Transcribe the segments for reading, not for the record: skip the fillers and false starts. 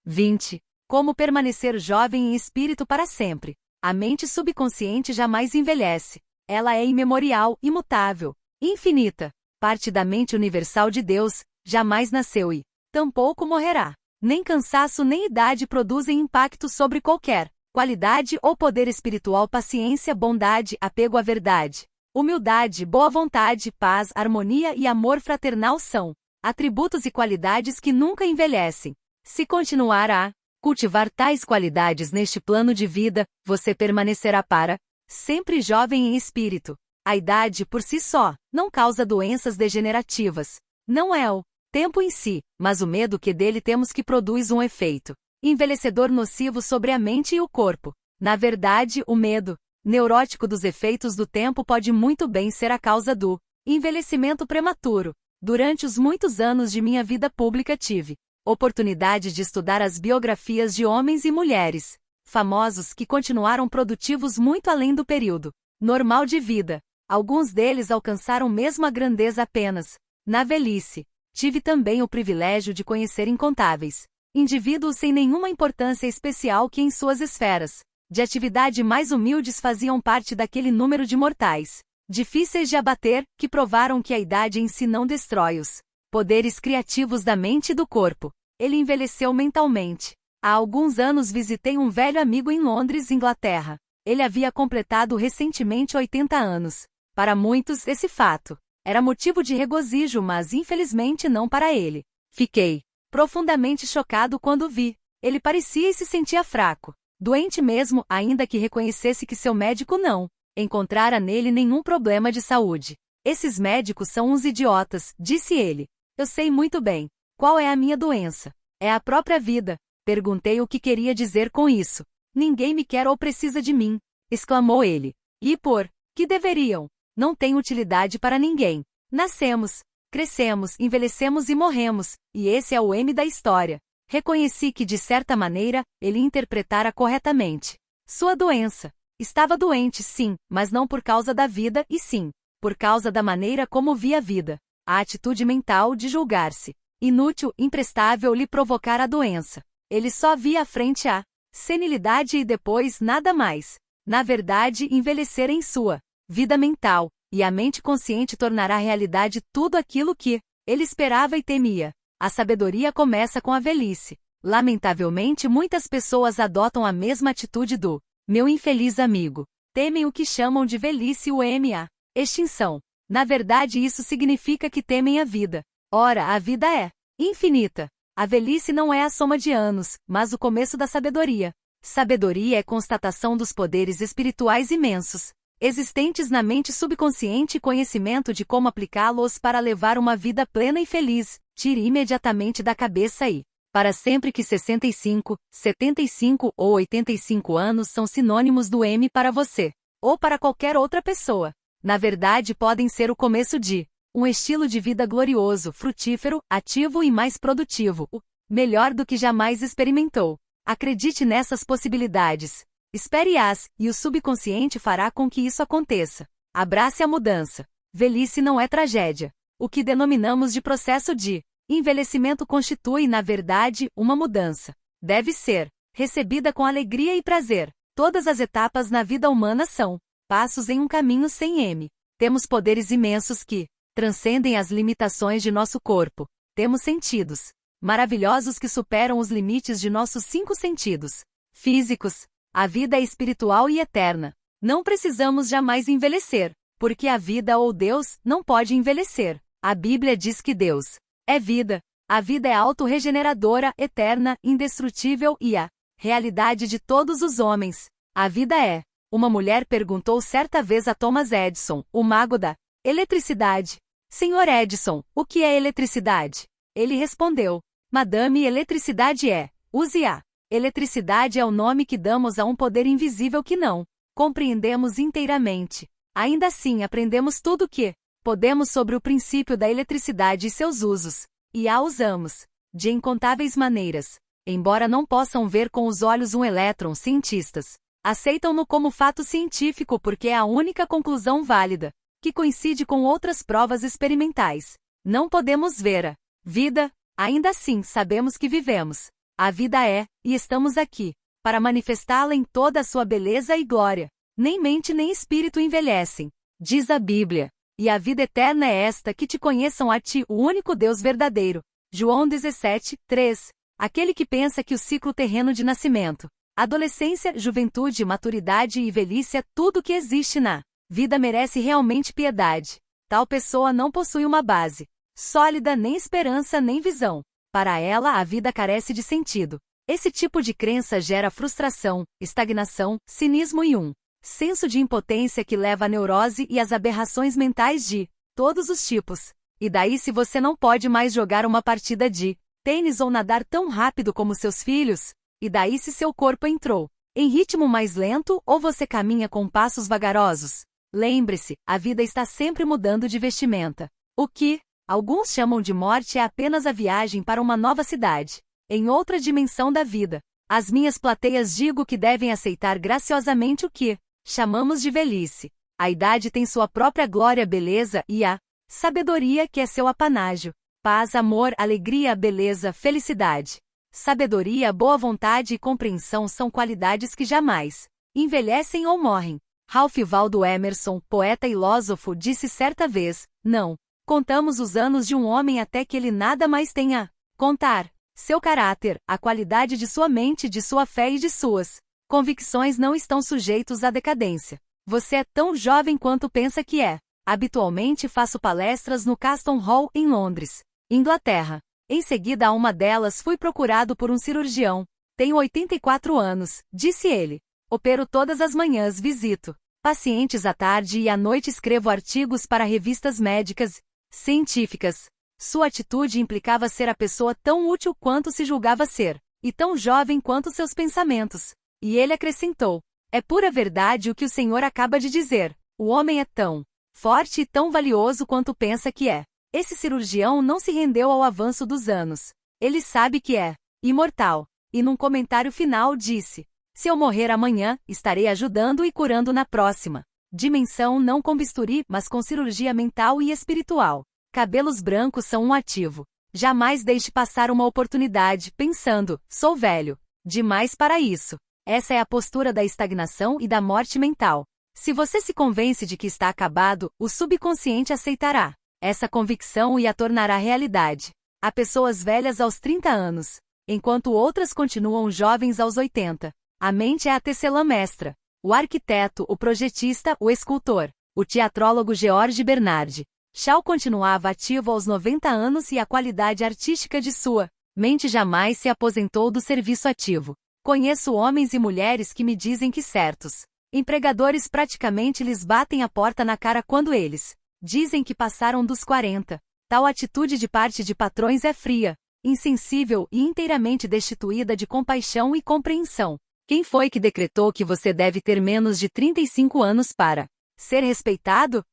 20. Como permanecer jovem em espírito para sempre. A mente subconsciente jamais envelhece. Ela é imemorial, imutável, infinita. Parte da mente universal de Deus, jamais nasceu e tampouco morrerá. Nem cansaço nem idade produzem impacto sobre qualquer qualidade ou poder espiritual. Paciência, bondade, apego à verdade, humildade, boa vontade, paz, harmonia e amor fraternal são atributos e qualidades que nunca envelhecem. Se continuar a cultivar tais qualidades neste plano de vida, você permanecerá para sempre jovem em espírito. A idade por si só não causa doenças degenerativas. Não é o tempo em si, mas o medo que dele temos que produz um efeito envelhecedor nocivo sobre a mente e o corpo. Na verdade, o medo neurótico dos efeitos do tempo pode muito bem ser a causa do envelhecimento prematuro. Durante os muitos anos de minha vida pública tive oportunidade de estudar as biografias de homens e mulheres famosos que continuaram produtivos muito além do período normal de vida. Alguns deles alcançaram mesmo a grandeza apenas na velhice. Tive também o privilégio de conhecer incontáveis indivíduos sem nenhuma importância especial que em suas esferas de atividade mais humildes faziam parte daquele número de mortais difíceis de abater, que provaram que a idade em si não destrói os poderes criativos da mente e do corpo. Ele envelheceu mentalmente. Há alguns anos visitei um velho amigo em Londres, Inglaterra. Ele havia completado recentemente 80 anos. Para muitos, esse fato era motivo de regozijo, mas infelizmente não para ele. Fiquei profundamente chocado quando o vi. Ele parecia e se sentia fraco, doente mesmo, ainda que reconhecesse que seu médico não encontrara nele nenhum problema de saúde. Esses médicos são uns idiotas, disse ele. Eu sei muito bem qual é a minha doença. É a própria vida. Perguntei o que queria dizer com isso. Ninguém me quer ou precisa de mim, exclamou ele. E por que deveriam? Não tem utilidade para ninguém. Nascemos, crescemos, envelhecemos e morremos, e esse é o M da história. Reconheci que, de certa maneira, ele interpretara corretamente sua doença. Estava doente, sim, mas não por causa da vida, e sim por causa da maneira como via a vida. A atitude mental de julgar-se inútil, imprestável lhe provocara a doença. Ele só via à frente a senilidade e depois nada mais. Na verdade, envelhecer em sua vida mental, e a mente consciente tornará realidade tudo aquilo que ele esperava e temia. A sabedoria começa com a velhice. Lamentavelmente, muitas pessoas adotam a mesma atitude do meu infeliz amigo. Temem o que chamam de velhice, o M.A. extinção. Na verdade, isso significa que temem a vida. Ora, a vida é infinita. A velhice não é a soma de anos, mas o começo da sabedoria. Sabedoria é constatação dos poderes espirituais imensos existentes na mente subconsciente e conhecimento de como aplicá-los para levar uma vida plena e feliz. Tire imediatamente da cabeça e para sempre que 65, 75 ou 85 anos são sinônimos do M para você, ou para qualquer outra pessoa. Na verdade, podem ser o começo de um estilo de vida glorioso, frutífero, ativo e mais produtivo, o melhor do que jamais experimentou. Acredite nessas possibilidades. Espere-as, e o subconsciente fará com que isso aconteça. Abrace a mudança. Velhice não é tragédia. O que denominamos de processo de envelhecimento constitui, na verdade, uma mudança. Deve ser recebida com alegria e prazer. Todas as etapas na vida humana são passos em um caminho sem M. Temos poderes imensos que transcendem as limitações de nosso corpo. Temos sentidos maravilhosos que superam os limites de nossos 5 sentidos físicos. A vida é espiritual e eterna. Não precisamos jamais envelhecer, porque a vida ou Deus não pode envelhecer. A Bíblia diz que Deus é vida. A vida é autorregeneradora, eterna, indestrutível e a realidade de todos os homens. A vida é. Uma mulher perguntou certa vez a Thomas Edison, o mago da eletricidade: Senhor Edison, o que é eletricidade? Ele respondeu: Madame, eletricidade é. Use-a. Eletricidade é o nome que damos a um poder invisível que não compreendemos inteiramente. Ainda assim, aprendemos tudo o que podemos sobre o princípio da eletricidade e seus usos, e a usamos de incontáveis maneiras. Embora não possam ver com os olhos um elétron, cientistas aceitam-no como fato científico porque é a única conclusão válida, que coincide com outras provas experimentais. Não podemos ver a vida, ainda assim sabemos que vivemos. A vida é, e estamos aqui, para manifestá-la em toda a sua beleza e glória. Nem mente nem espírito envelhecem, diz a Bíblia. E a vida eterna é esta, que te conheçam a ti, o único Deus verdadeiro. João 17, 3. Aquele que pensa que o ciclo terreno de nascimento, adolescência, juventude, maturidade e velhice é tudo que existe na vida merece realmente piedade. Tal pessoa não possui uma base sólida, nem esperança, nem visão. Para ela, a vida carece de sentido. Esse tipo de crença gera frustração, estagnação, cinismo e um senso de impotência que leva à neurose e às aberrações mentais de todos os tipos. E daí se você não pode mais jogar uma partida de tênis ou nadar tão rápido como seus filhos? E daí se seu corpo entrou em ritmo mais lento ou você caminha com passos vagarosos? Lembre-se, a vida está sempre mudando de vestimenta. O que alguns chamam de morte é apenas a viagem para uma nova cidade, em outra dimensão da vida. As minhas plateias digo que devem aceitar graciosamente o que chamamos de velhice. A idade tem sua própria glória, beleza e a sabedoria que é seu apanágio. Paz, amor, alegria, beleza, felicidade. Sabedoria, boa vontade e compreensão são qualidades que jamais envelhecem ou morrem. Ralph Waldo Emerson, poeta e filósofo, disse certa vez: não contamos os anos de um homem até que ele nada mais tenha a contar. Seu caráter, a qualidade de sua mente, de sua fé e de suas convicções não estão sujeitos à decadência. Você é tão jovem quanto pensa que é. Habitualmente faço palestras no Caston Hall, em Londres, Inglaterra. Em seguida a uma delas fui procurado por um cirurgião. Tenho 84 anos, disse ele. Opero todas as manhãs, visito pacientes à tarde e à noite, escrevo artigos para revistas médicas, científicas. Sua atitude implicava ser a pessoa tão útil quanto se julgava ser, e tão jovem quanto seus pensamentos. E ele acrescentou: é pura verdade o que o senhor acaba de dizer. O homem é tão forte e tão valioso quanto pensa que é. Esse cirurgião não se rendeu ao avanço dos anos. Ele sabe que é imortal. E num comentário final disse: se eu morrer amanhã, estarei ajudando e curando na próxima dimensão, não com bisturi, mas com cirurgia mental e espiritual. Cabelos brancos são um ativo. Jamais deixe passar uma oportunidade, pensando: sou velho demais para isso. Essa é a postura da estagnação e da morte mental. Se você se convence de que está acabado, o subconsciente aceitará essa convicção e a tornará realidade. Há pessoas velhas aos 30 anos, enquanto outras continuam jovens aos 80. A mente é a tecelã mestra. O arquiteto, o projetista, o escultor, o teatrólogo George Bernard Shaw continuava ativo aos 90 anos e a qualidade artística de sua mente jamais se aposentou do serviço ativo. Conheço homens e mulheres que me dizem que certos empregadores praticamente lhes batem a porta na cara quando eles dizem que passaram dos 40. Tal atitude de parte de patrões é fria, insensível e inteiramente destituída de compaixão e compreensão. Quem foi que decretou que você deve ter menos de 35 anos para ser respeitado?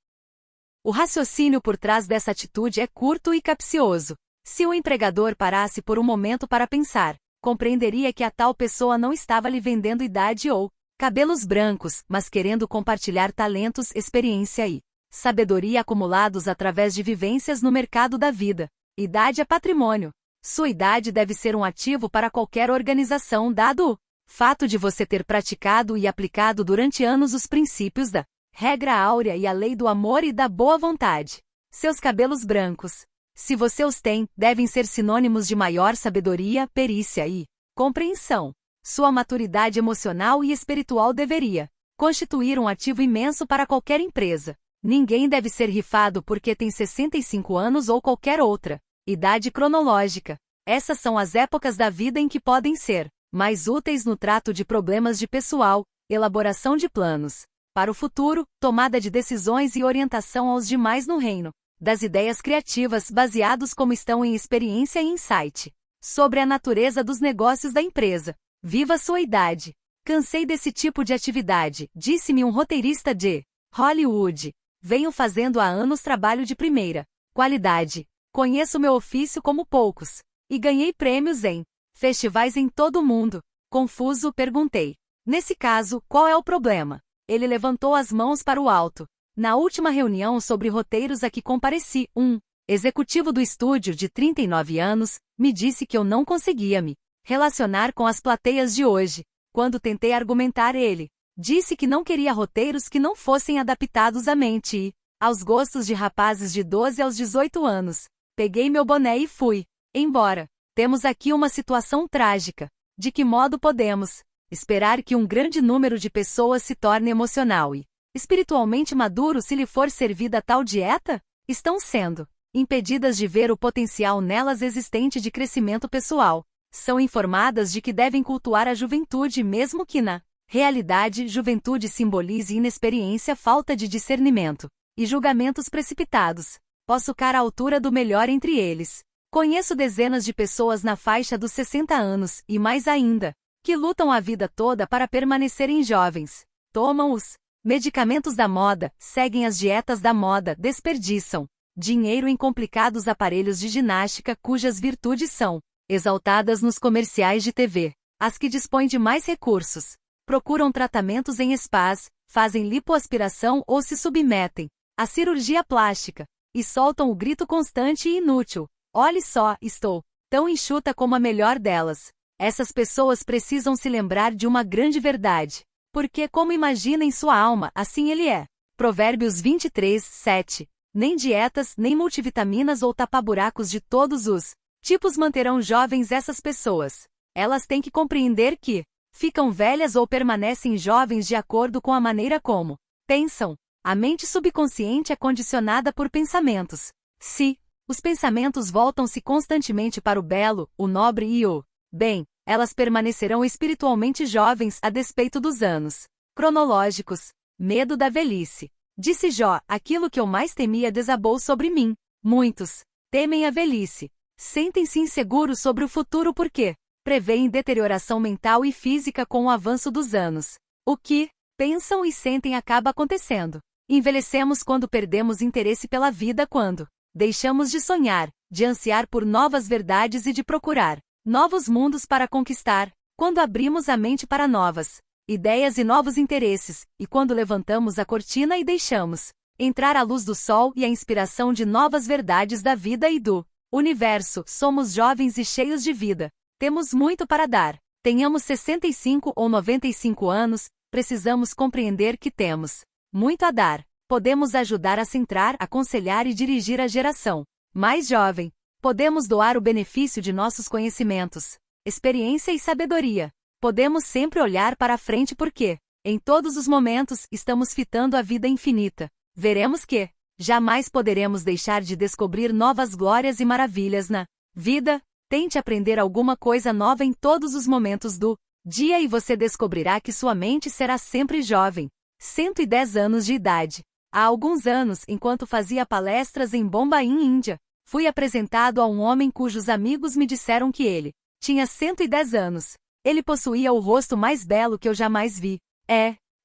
O raciocínio por trás dessa atitude é curto e capcioso. Se o empregador parasse por um momento para pensar, compreenderia que a tal pessoa não estava lhe vendendo idade ou cabelos brancos, mas querendo compartilhar talentos, experiência e sabedoria acumulados através de vivências no mercado da vida. Idade é patrimônio. Sua idade deve ser um ativo para qualquer organização, dado o fato de você ter praticado e aplicado durante anos os princípios da regra áurea e a lei do amor e da boa vontade. Seus cabelos brancos, se você os tem, devem ser sinônimos de maior sabedoria, perícia e compreensão. Sua maturidade emocional e espiritual deveria constituir um ativo imenso para qualquer empresa. Ninguém deve ser rifado porque tem 65 anos ou qualquer outra idade cronológica. Essas são as épocas da vida em que podem ser mais úteis no trato de problemas de pessoal, elaboração de planos para o futuro, tomada de decisões e orientação aos demais no reino das ideias criativas, baseados como estão em experiência e insight sobre a natureza dos negócios da empresa. Viva sua idade. Cansei desse tipo de atividade, disse-me um roteirista de Hollywood. Venho fazendo há anos trabalho de primeira qualidade. Conheço meu ofício como poucos. E ganhei prêmios em festivais em todo o mundo. Confuso, perguntei: nesse caso, qual é o problema? Ele levantou as mãos para o alto. Na última reunião sobre roteiros a que compareci, um executivo do estúdio de 39 anos me disse que eu não conseguia me relacionar com as plateias de hoje. Quando tentei argumentar, ele disse que não queria roteiros que não fossem adaptados à mente e aos gostos de rapazes de 12 aos 18 anos. Peguei meu boné e fui embora. Temos aqui uma situação trágica. De que modo podemos esperar que um grande número de pessoas se torne emocional e espiritualmente maduro se lhe for servida tal dieta? Estão sendo impedidas de ver o potencial nelas existente de crescimento pessoal. São informadas de que devem cultuar a juventude mesmo que na realidade juventude simbolize inexperiência, falta de discernimento e julgamentos precipitados. Posso ficar à altura do melhor entre eles. Conheço dezenas de pessoas na faixa dos 60 anos, e mais ainda, que lutam a vida toda para permanecerem jovens. Tomam os medicamentos da moda, seguem as dietas da moda, desperdiçam dinheiro em complicados aparelhos de ginástica cujas virtudes são exaltadas nos comerciais de TV. As que dispõem de mais recursos procuram tratamentos em spas, fazem lipoaspiração ou se submetem à cirurgia plástica e soltam o grito constante e inútil: olhe só, estou tão enxuta como a melhor delas. Essas pessoas precisam se lembrar de uma grande verdade. Porque como imagina em sua alma, assim ele é. Provérbios 23, 7. Nem dietas, nem multivitaminas ou tapa-buracos de todos os tipos manterão jovens essas pessoas. Elas têm que compreender que ficam velhas ou permanecem jovens de acordo com a maneira como pensam. A mente subconsciente é condicionada por pensamentos. Se os pensamentos voltam-se constantemente para o belo, o nobre e o bem, elas permanecerão espiritualmente jovens a despeito dos anos cronológicos. Medo da velhice. Disse Jó: aquilo que eu mais temia desabou sobre mim. Muitos temem a velhice. Sentem-se inseguros sobre o futuro porque preveem deterioração mental e física com o avanço dos anos. O que pensam e sentem acaba acontecendo. Envelhecemos quando perdemos interesse pela vida, quando deixamos de sonhar, de ansiar por novas verdades e de procurar novos mundos para conquistar, quando abrimos a mente para novas ideias e novos interesses, e quando levantamos a cortina e deixamos entrar a luz do sol e a inspiração de novas verdades da vida e do universo. Somos jovens e cheios de vida. Temos muito para dar. Tenhamos 65 ou 95 anos, precisamos compreender que temos muito a dar. Podemos ajudar a centrar, aconselhar e dirigir a geração mais jovem. Podemos doar o benefício de nossos conhecimentos, experiência e sabedoria. Podemos sempre olhar para a frente porque, em todos os momentos, estamos fitando a vida infinita. Veremos que jamais poderemos deixar de descobrir novas glórias e maravilhas na vida. Tente aprender alguma coisa nova em todos os momentos do dia e você descobrirá que sua mente será sempre jovem. 110 anos de idade. Há alguns anos, enquanto fazia palestras em Bombay, Índia, fui apresentado a um homem cujos amigos me disseram que ele tinha 110 anos. Ele possuía o rosto mais belo que eu jamais vi.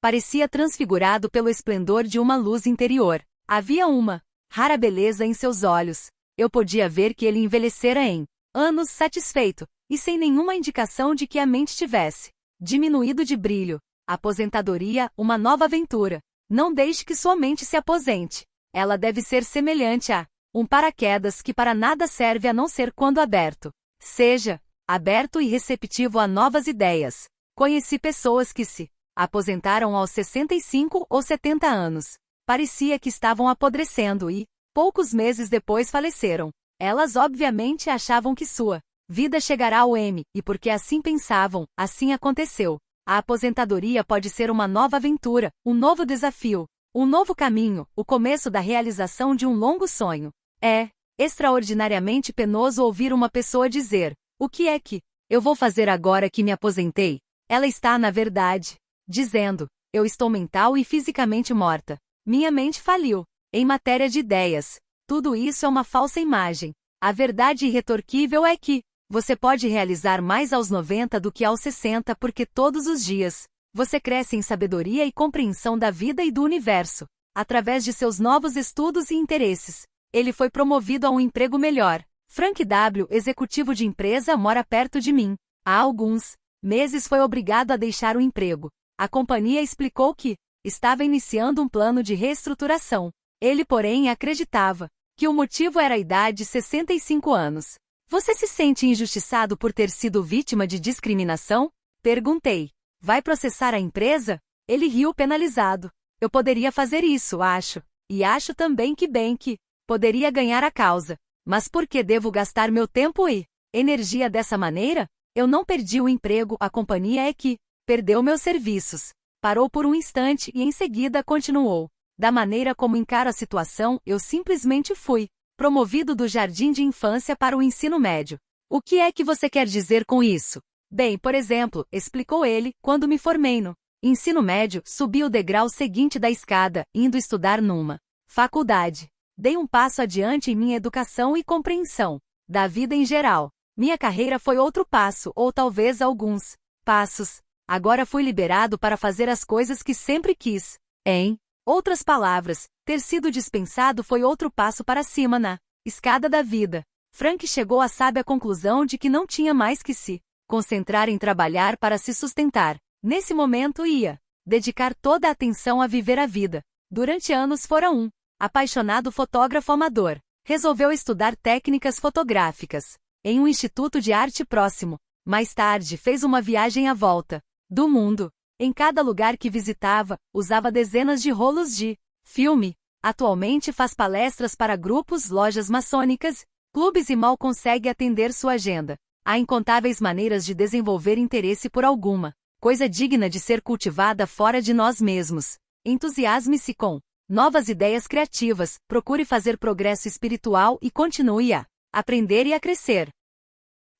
Parecia transfigurado pelo esplendor de uma luz interior. Havia uma rara beleza em seus olhos. Eu podia ver que ele envelhecera em anos satisfeito, e sem nenhuma indicação de que a mente tivesse diminuído de brilho. Aposentadoria, uma nova aventura. Não deixe que sua mente se aposente. Ela deve ser semelhante a um paraquedas que para nada serve a não ser quando aberto. Seja aberto e receptivo a novas ideias. Conheci pessoas que se aposentaram aos 65 ou 70 anos. Parecia que estavam apodrecendo e, poucos meses depois, faleceram. Elas obviamente achavam que sua vida chegará ao M, e porque assim pensavam, assim aconteceu. A aposentadoria pode ser uma nova aventura, um novo desafio, um novo caminho, o começo da realização de um longo sonho. É extraordinariamente penoso ouvir uma pessoa dizer: o que é que eu vou fazer agora que me aposentei? Ela está, na verdade, dizendo: eu estou mental e fisicamente morta. Minha mente faliu. Em matéria de ideias, tudo isso é uma falsa imagem. A verdade irretorquível é que você pode realizar mais aos 90 do que aos 60 porque todos os dias você cresce em sabedoria e compreensão da vida e do universo, através de seus novos estudos e interesses. Ele foi promovido a um emprego melhor. Frank W., executivo de empresa, mora perto de mim. Há alguns meses foi obrigado a deixar o emprego. A companhia explicou que estava iniciando um plano de reestruturação. Ele, porém, acreditava que o motivo era a idade de 65 anos. Você se sente injustiçado por ter sido vítima de discriminação? Perguntei. Vai processar a empresa? Ele riu penalizado. Eu poderia fazer isso, acho. E acho também que bem que poderia ganhar a causa. Mas por que devo gastar meu tempo e energia dessa maneira? Eu não perdi o emprego, a companhia é que perdeu meus serviços. Parou por um instante e em seguida continuou. Da maneira como encaro a situação, eu simplesmente fui promovido do jardim de infância para o ensino médio. O que é que você quer dizer com isso? Bem, por exemplo, explicou ele, quando me formei no ensino médio, subi o degrau seguinte da escada, indo estudar numa faculdade. Dei um passo adiante em minha educação e compreensão da vida em geral. Minha carreira foi outro passo, ou talvez alguns passos. Agora fui liberado para fazer as coisas que sempre quis. Em outras palavras, ter sido dispensado foi outro passo para cima na escada da vida. Frank chegou à sábia conclusão de que não tinha mais que se concentrar em trabalhar para se sustentar. Nesse momento ia dedicar toda a atenção a viver a vida. Durante anos fora um apaixonado fotógrafo amador. Resolveu estudar técnicas fotográficas em um instituto de arte próximo. Mais tarde fez uma viagem à volta do mundo. Em cada lugar que visitava, usava dezenas de rolos de filme. Atualmente faz palestras para grupos, lojas maçônicas, clubes e mal consegue atender sua agenda. Há incontáveis maneiras de desenvolver interesse por alguma coisa digna de ser cultivada fora de nós mesmos. Entusiasme-se com novas ideias criativas, procure fazer progresso espiritual e continue a aprender e a crescer.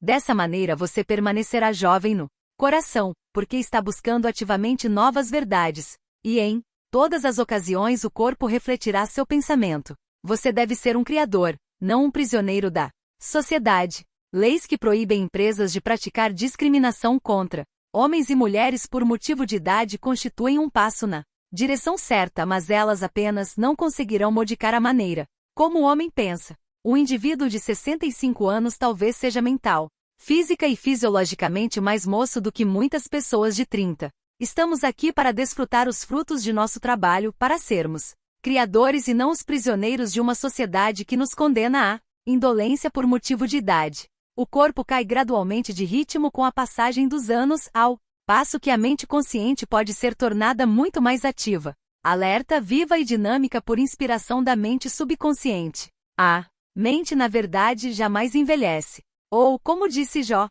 Dessa maneira você permanecerá jovem no coração, porque está buscando ativamente novas verdades, e em todas as ocasiões o corpo refletirá seu pensamento. Você deve ser um criador, não um prisioneiro da sociedade. Leis que proíbem empresas de praticar discriminação contra homens e mulheres por motivo de idade constituem um passo na direção certa, mas elas apenas não conseguirão modificar a maneira como o homem pensa. Um indivíduo de 65 anos talvez seja mental, física e fisiologicamente mais moço do que muitas pessoas de 30. Estamos aqui para desfrutar os frutos de nosso trabalho, para sermos criadores e não os prisioneiros de uma sociedade que nos condena à indolência por motivo de idade. O corpo cai gradualmente de ritmo com a passagem dos anos, ao passo que a mente consciente pode ser tornada muito mais ativa, alerta, viva e dinâmica por inspiração da mente subconsciente. A mente, na verdade, jamais envelhece. Ou, como disse Jó,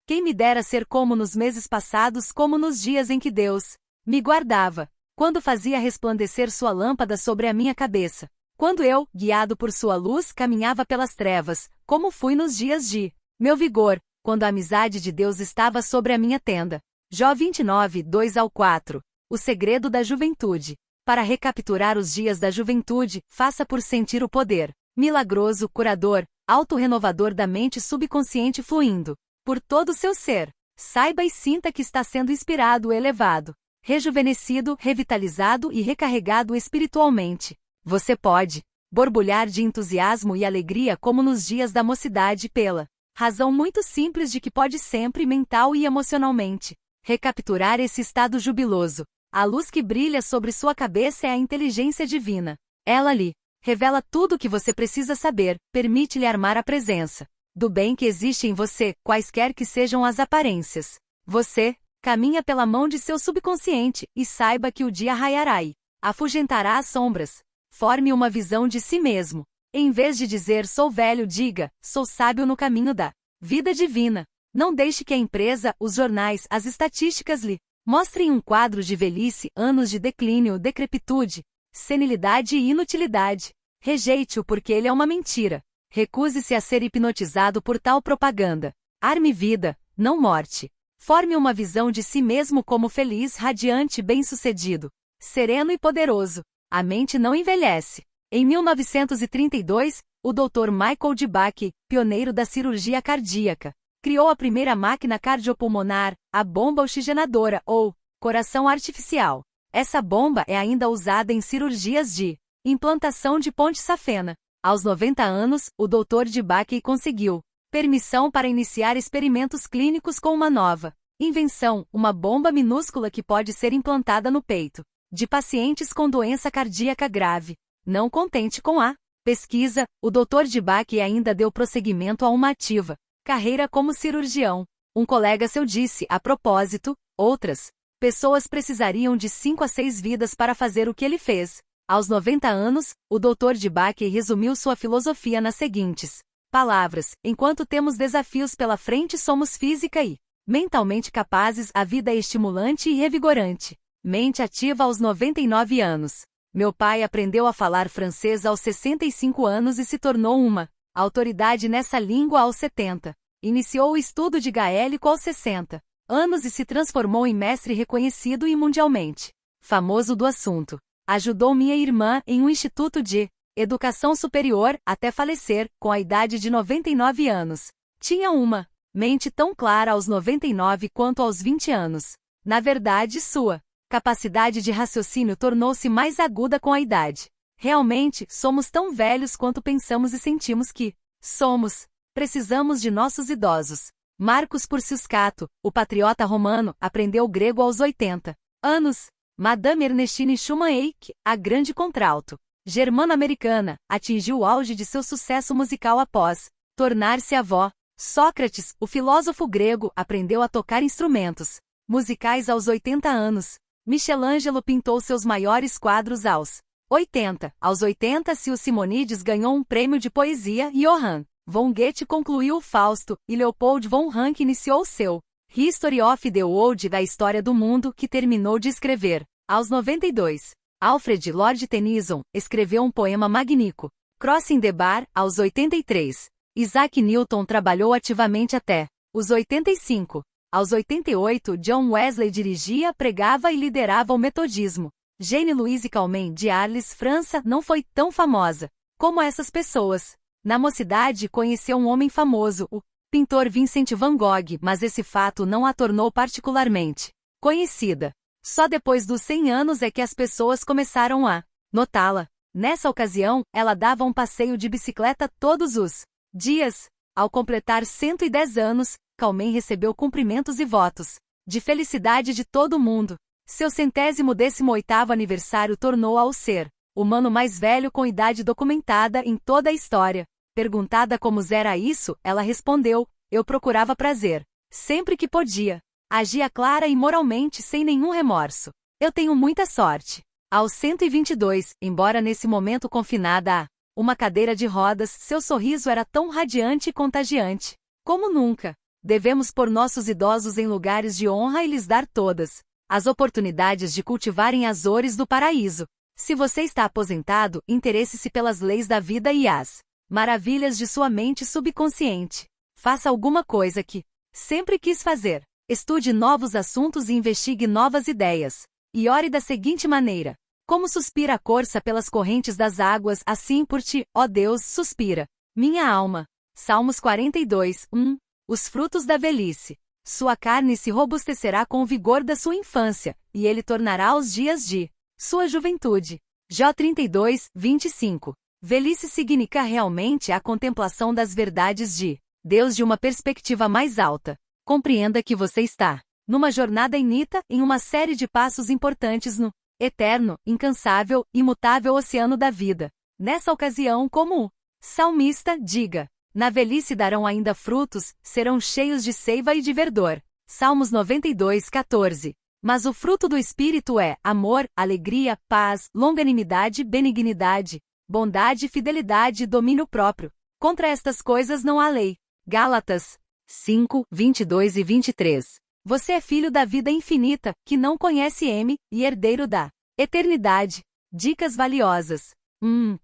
quem me dera ser como nos meses passados, como nos dias em que Deus me guardava, quando fazia resplandecer sua lâmpada sobre a minha cabeça, quando eu, guiado por sua luz, caminhava pelas trevas, como fui nos dias de meu vigor, quando a amizade de Deus estava sobre a minha tenda. Jó 29, 2-4. O segredo da juventude. Para recapturar os dias da juventude, faça por sentir o poder milagroso, curador, autorrenovador da mente subconsciente fluindo por todo o seu ser. Saiba e sinta que está sendo inspirado, elevado, rejuvenescido, revitalizado e recarregado espiritualmente. Você pode borbulhar de entusiasmo e alegria como nos dias da mocidade pela razão muito simples de que pode sempre, mental e emocionalmente, recapturar esse estado jubiloso. A luz que brilha sobre sua cabeça é a inteligência divina. Ela lhe revela tudo o que você precisa saber, permite-lhe armar a presença do bem que existe em você, quaisquer que sejam as aparências. Você caminha pela mão de seu subconsciente, e saiba que o dia raiará e afugentará as sombras. Forme uma visão de si mesmo. Em vez de dizer sou velho, diga, sou sábio no caminho da vida divina. Não deixe que a empresa, os jornais, as estatísticas lhe mostrem um quadro de velhice, anos de declínio, decrepitude, senilidade e inutilidade. Rejeite-o porque ele é uma mentira. Recuse-se a ser hipnotizado por tal propaganda. Arme vida, não morte. Forme uma visão de si mesmo como feliz, radiante, bem-sucedido, sereno e poderoso. A mente não envelhece. Em 1932, o Dr. Michael D. Bach, pioneiro da cirurgia cardíaca, criou a primeira máquina cardiopulmonar, a bomba oxigenadora, ou coração artificial. Essa bomba é ainda usada em cirurgias de implantação de ponte safena. Aos 90 anos, o Dr. D. Bach conseguiu permissão para iniciar experimentos clínicos com uma nova invenção, uma bomba minúscula que pode ser implantada no peito de pacientes com doença cardíaca grave. Não contente com a Pesquisa, o Dr. Dibak ainda deu prosseguimento a uma ativa carreira como cirurgião. Um colega seu disse, a propósito, outras pessoas precisariam de 5 a 6 vidas para fazer o que ele fez. Aos 90 anos, o Dr. Dibak resumiu sua filosofia nas seguintes palavras: enquanto temos desafios pela frente, somos física e mentalmente capazes, a vida é estimulante e revigorante. Mente ativa aos 99 anos. Meu pai aprendeu a falar francês aos 65 anos e se tornou uma autoridade nessa língua aos 70. Iniciou o estudo de gaélico aos 60 anos e se transformou em mestre reconhecido e mundialmente famoso do assunto. Ajudou minha irmã em um instituto de educação superior até falecer, com a idade de 99 anos. Tinha uma mente tão clara aos 99 quanto aos 20 anos. Na verdade, sua capacidade de raciocínio tornou-se mais aguda com a idade. Realmente, somos tão velhos quanto pensamos e sentimos que somos. Precisamos de nossos idosos. Marcos Porcius Cato, o patriota romano, aprendeu grego aos 80 anos. Madame Ernestine Schumann Eich, a grande contralto germano-americana, atingiu o auge de seu sucesso musical após tornar-se avó. Sócrates, o filósofo grego, aprendeu a tocar instrumentos musicais aos 80 anos. Michelangelo pintou seus maiores quadros aos 80. Aos 80, Sil Simonides ganhou um prêmio de poesia e Johann von Goethe concluiu o Fausto, e Leopold von Ranke iniciou seu History of the World, da história do mundo, que terminou de escrever aos 92. Alfred Lord Tennyson escreveu um poema magnífico, Crossing the Bar, aos 83. Isaac Newton trabalhou ativamente até os 85. Aos 88, John Wesley dirigia, pregava e liderava o metodismo. Jane Louise Calment de Arles, França, não foi tão famosa como essas pessoas. Na mocidade, conheceu um homem famoso, o pintor Vincent van Gogh, mas esse fato não a tornou particularmente conhecida. Só depois dos 100 anos é que as pessoas começaram a notá-la. Nessa ocasião, ela dava um passeio de bicicleta todos os dias. Ao completar 110 anos, Calment recebeu cumprimentos e votos de felicidade de todo mundo. Seu 118º aniversário tornou-a o ser humano mais velho com idade documentada em toda a história. Perguntada como era isso, ela respondeu: eu procurava prazer sempre que podia. Agia clara e moralmente sem nenhum remorso. Eu tenho muita sorte. Aos 122, embora nesse momento confinada a uma cadeira de rodas, seu sorriso era tão radiante e contagiante como nunca. Devemos pôr nossos idosos em lugares de honra e lhes dar todas as oportunidades de cultivarem as flores do paraíso. Se você está aposentado, interesse-se pelas leis da vida e as maravilhas de sua mente subconsciente. Faça alguma coisa que sempre quis fazer. Estude novos assuntos e investigue novas ideias. E ore da seguinte maneira: como suspira a corça pelas correntes das águas, assim por ti, ó Deus, suspira minha alma. Salmos 42, 1. Os frutos da velhice. Sua carne se robustecerá com o vigor da sua infância, e ele tornará os dias de sua juventude. Jó 32, 25. Velhice significa realmente a contemplação das verdades de Deus de uma perspectiva mais alta. Compreenda que você está numa jornada infinita, em uma série de passos importantes no eterno, incansável, imutável oceano da vida. Nessa ocasião, como o salmista, diga: na velhice darão ainda frutos, serão cheios de seiva e de verdor. Salmos 92, 14. Mas o fruto do Espírito é amor, alegria, paz, longanimidade, benignidade, bondade, fidelidade e domínio próprio. Contra estas coisas não há lei. Gálatas 5, 22 e 23. Você é filho da vida infinita, que não conhece e herdeiro da eternidade. Dicas valiosas.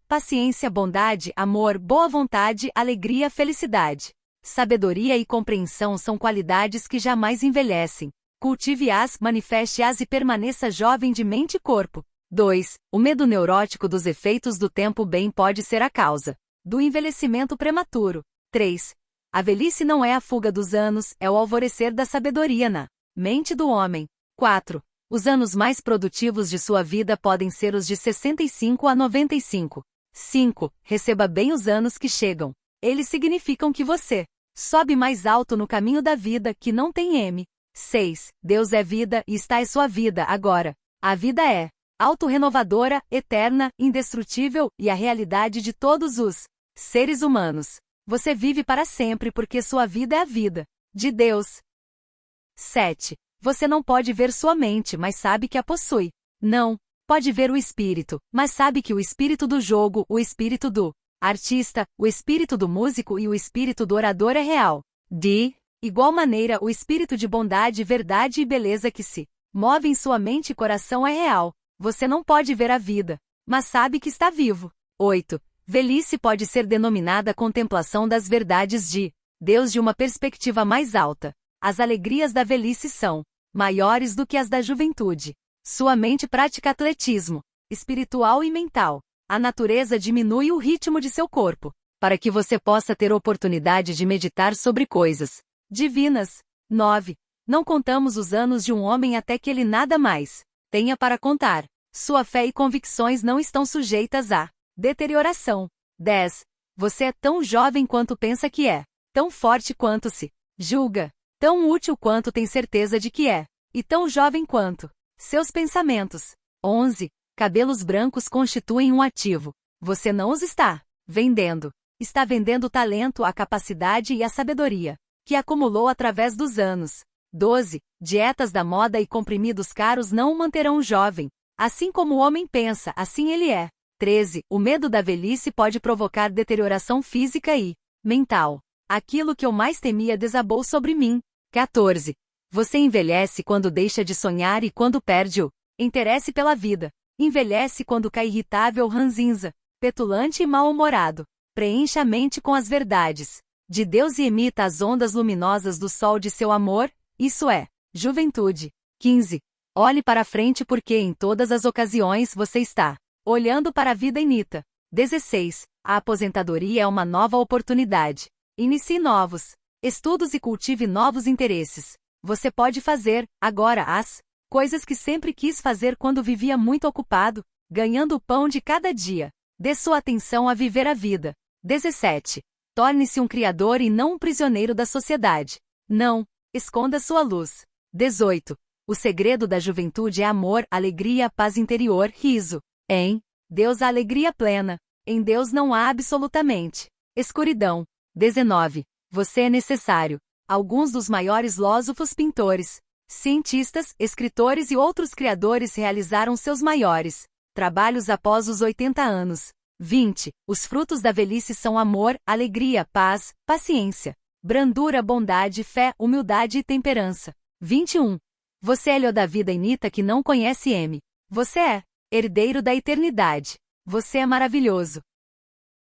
Paciência, bondade, amor, boa vontade, alegria, felicidade. Sabedoria e compreensão são qualidades que jamais envelhecem. Cultive-as, manifeste-as e permaneça jovem de mente e corpo. 2. O medo neurótico dos efeitos do tempo bem pode ser a causa do envelhecimento prematuro. 3. A velhice não é a fuga dos anos, é o alvorecer da sabedoria na mente do homem. 4. Os anos mais produtivos de sua vida podem ser os de 65 a 95. 5. Receba bem os anos que chegam. Eles significam que você sobe mais alto no caminho da vida, que não tem 6. Deus é vida e está em sua vida agora. A vida é autorrenovadora, eterna, indestrutível e a realidade de todos os seres humanos. Você vive para sempre porque sua vida é a vida de Deus. 7. Você não pode ver sua mente, mas sabe que a possui. Não. Pode ver o espírito, mas sabe que o espírito do jogo, o espírito do artista, o espírito do músico e o espírito do orador é real. De igual maneira, o espírito de bondade, verdade e beleza que se move em sua mente e coração é real. Você não pode ver a vida, mas sabe que está vivo. 8. Velhice pode ser denominada contemplação das verdades de Deus de uma perspectiva mais alta. As alegrias da velhice são maiores do que as da juventude. Sua mente pratica atletismo espiritual e mental. A natureza diminui o ritmo de seu corpo, para que você possa ter oportunidade de meditar sobre coisas divinas. 9. Não contamos os anos de um homem até que ele nada mais tenha para contar. Sua fé e convicções não estão sujeitas a deterioração. 10. Você é tão jovem quanto pensa que é, tão forte quanto se julga, tão útil quanto tem certeza de que é, e tão jovem quanto seus pensamentos. 11. Cabelos brancos constituem um ativo. Você não os está vendendo. Está vendendo o talento, a capacidade e a sabedoria que acumulou através dos anos. 12. Dietas da moda e comprimidos caros não o manterão jovem. Assim como o homem pensa, assim ele é. 13. O medo da velhice pode provocar deterioração física e mental. Aquilo que eu mais temia desabou sobre mim. 14. Você envelhece quando deixa de sonhar e quando perde o interesse pela vida. Envelhece quando cai irritável, ranzinza, petulante e mal-humorado. Preencha a mente com as verdades de Deus e emita as ondas luminosas do sol de seu amor, isso é, juventude. 15. Olhe para frente porque em todas as ocasiões você está olhando para a vida inita. 16. A aposentadoria é uma nova oportunidade. Inicie novos estudos e cultive novos interesses. Você pode fazer, agora, as coisas que sempre quis fazer quando vivia muito ocupado, ganhando o pão de cada dia. Dê sua atenção a viver a vida. 17. Torne-se um criador e não um prisioneiro da sociedade. Não esconda sua luz. 18. O segredo da juventude é amor, alegria, paz interior, riso. Em Deus há alegria plena. Em Deus não há absolutamente escuridão. 19. Você é necessário. Alguns dos maiores filósofos, pintores, cientistas, escritores e outros criadores realizaram seus maiores trabalhos após os 80 anos. 20. Os frutos da velhice são amor, alegria, paz, paciência, brandura, bondade, fé, humildade e temperança. 21. Você é o da vida inita que não conhece M. Você é herdeiro da eternidade. Você é maravilhoso.